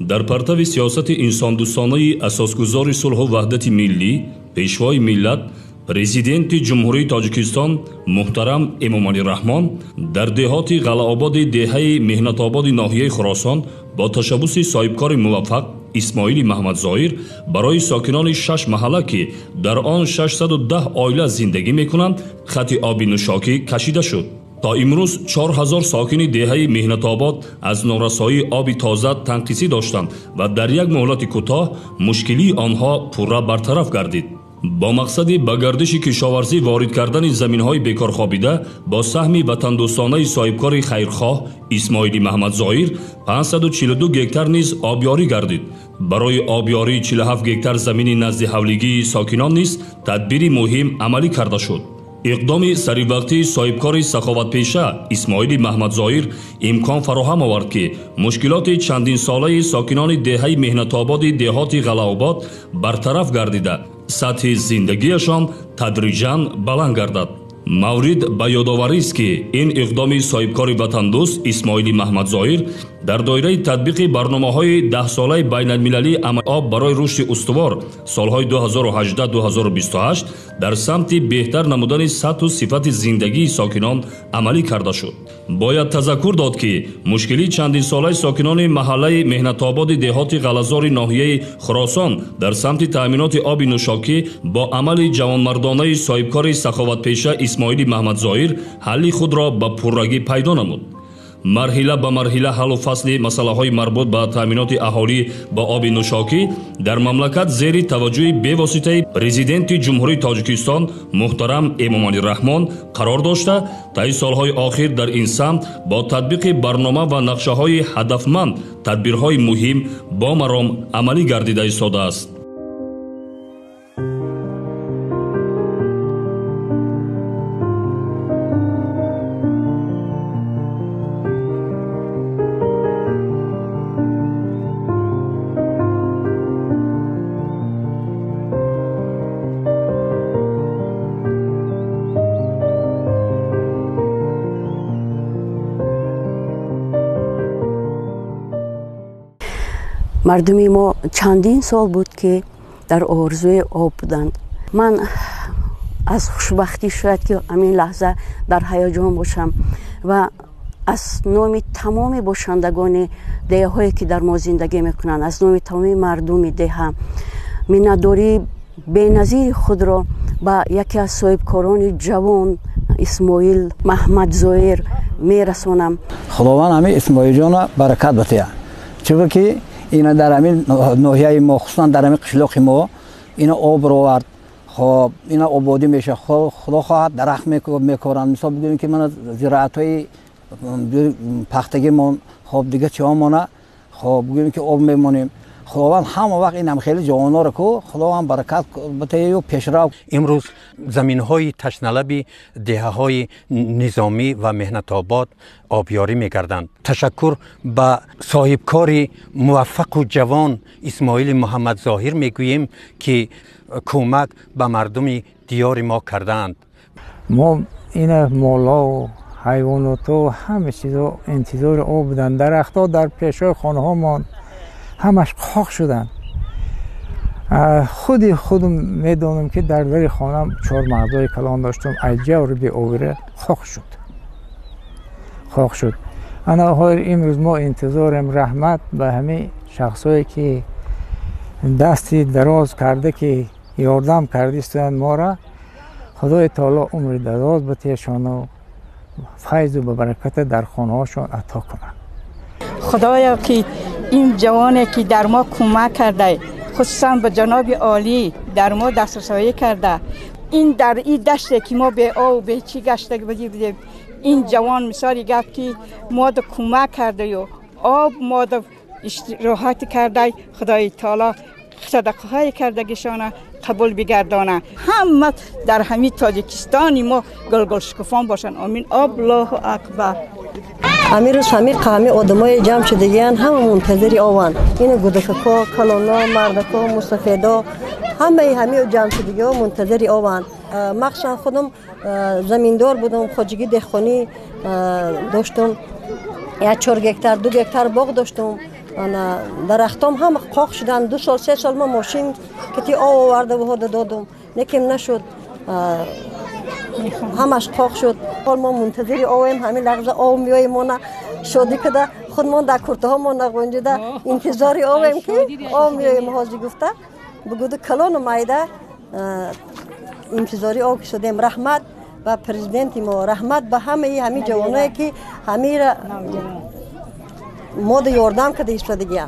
дар партави сиёсати инсондӯстонаи асосгузори сулҳу ваҳдати миллӣ, пешвои миллат, президенти ҷумҳурии Тоҷикистон муҳтарам Эмомалӣ Раҳмон дар деҳоти Ғалаободи деҳаи меҳнатободи ноҳияи Хӯросон бо ташаббуси соҳибкори муваффақ Исмоили Маҳмадзоҳир барои сокинони 6 маҳалла ки дар он 610 оила зиндагӣ мекунанд хати оби нӯшокӣ кашида шуд. تا امروز 4000 ساکن دهه مهنت‌آباد از نارسایی آب تازه تنقیصی داشتند و در یک مهلت کوتاه مشکلی آنها پورا برطرف گردید. با مقصد به گردش کشاورزی وارد کردن زمین‌های بیکار خوابیده با سهم وطن‌دوستانه صاحبکار خیرخواه اسماعیلی محمدظاهر 542 گکتار نیز آبیاری گردید. برای آبیاری 47 گکتار زمین نزد حولگی ساکنان نیز تدبیر مهم عملی کرده شد. اقدام سریع‌وقتی صاحبکار سخاوتپیشه اسماعیلی محمدظاهر امکان فراهم آورد که مشکلات چندین ساله ساکنان دهه مهنت‌آباد دهات غلاآباد برطرف گردیده سطح زندگیشان تدریجاً بلند گردد. مورد به یادآوری است که این اقدام صاحبکار وطندوست اسماعیلی محمدظاهر در دایره تطبیق برنامه‌های 10 ساله بین‌المللی آب برای رشد استوار سالهای 2018-2028 در سمت بهتر نمودن سطح و صفت زندگی ساکنان عملی کرده شد. باید تذکر داد که مشکلی چندین ساله ساکنان محله مهنت‌آباد دهات غله‌زار ناحیه خراسان در سمت تأمینات آب نوشاکی با عمل جوانمردانه صاحبکار سخاوتپیشه اسماعیلی محمدظاهر حل خود را به پررگی پیدا نمود. مرحله به مرحله حل و فصل مسائل مربوط به تامینات اهالی با آب نوشاکی در مملکت زیر توجه بواسطه پرزیدنت جمهوری تاجیکستان محترم امامعلی رحمان قرار داشته طی سالهای آخر در این سمت با تطبیق برنامه و نقشه‌های هدفمند تدبیرهای مهم با مرام عملی گردیده ایستاده است. مردمی ما چندین سال بود که در آرزوی آب بودند. من از خوشبختی شاید که همین لحظه در هیجان باشم و از نام تمام باشندگان دهه هایی که در ما زندگی میکنند، از نام تمام مردم دهه منتداری بی‌نظیر خود را با یکی از صاحبکاران جوان اسماعیل محمدظاهر میرسانم. خداوند همه اسماعیل جان برکت بده. چون که اینا در همین ناحیه ما خصوصا در همین قشلاق ما اینا آب رو آورد. خب اینا آبادی میشه. خدا خواهد درخت میکارن. مثلا بگیم که من زراعت‌های پختگی ما خب دیگه چه مونه. خب بگیم که آب میمونیم. خداوند همه وقت این هم خیلی جوانا رو که خداوند برکت بده و پیشرو. امروز زمین‌های تشنه‌لب دهه‌های نظامی و مهنت‌آباد آبیاری می‌گردند. تشکر به صاحبکار موفق و جوان اسماعیل محمدظاهر میگوییم که کمک به مردم دیار ما کردند. ما این مالا و حیوانات و همه چیزا انتظار آب بودن. درخت‌ها در پیش‌های خانه‌هامان همش خاک شدن. خودم میدونم که در در خانم 4 مغزای کلان داشتم، ایجا رو به آوره خاک شد. انا امروز ما انتظارم رحمت به همه شخصایی که دستی دراز کرده که یاردم کردیستن ما را. خدای تعالی عمر دراز بتیشان و فیض و برکت در خانه هاشون عطا کنه. خدایا که این جوانی که در ما کمک کرده، خصوصا به جناب عالی در ما دسترسی کرده، این در این دشت که ما به آب به چی گشته بودیم، این جوان مثالی گفت که ما دا کمک کرده و آب ما دا راحت کرده. خدای تعالی صدقه های کردگیشان قبول بگردانه. همه در همین تاجیکستانی ما گل شکفان باشن. آمین. الله اکبر. امروز همه قومی آدمای جمع شدگیان همه منتظر آوان. این گودکا، کلانا، مردکا، مستفیدا همه جمع شدگی ها منتظر آوان. مخصوصا خودم زمیندار بودم، خواجگی دهخانی داشتم. 4 گکتار 2 گکتار باغ داشتم. درختام هم قاق شدن. 2 سال 3 سال ما ماشین کتی آورده و دادم نکم نشد، همش قاق شد. حال ما منتظر آویم، همین لحظه آو میاییم، ما شادی کده خودمان در کرته ها ما نگنجده انتظاری آویم که آو میاییم. حاجی گفته بگوده کلان و مایده انتظاری آو که شدیم. رحمت و پرزیدنت ما، رحمت به همه جوانایی که همه را مود یاردم کده ایستادگی.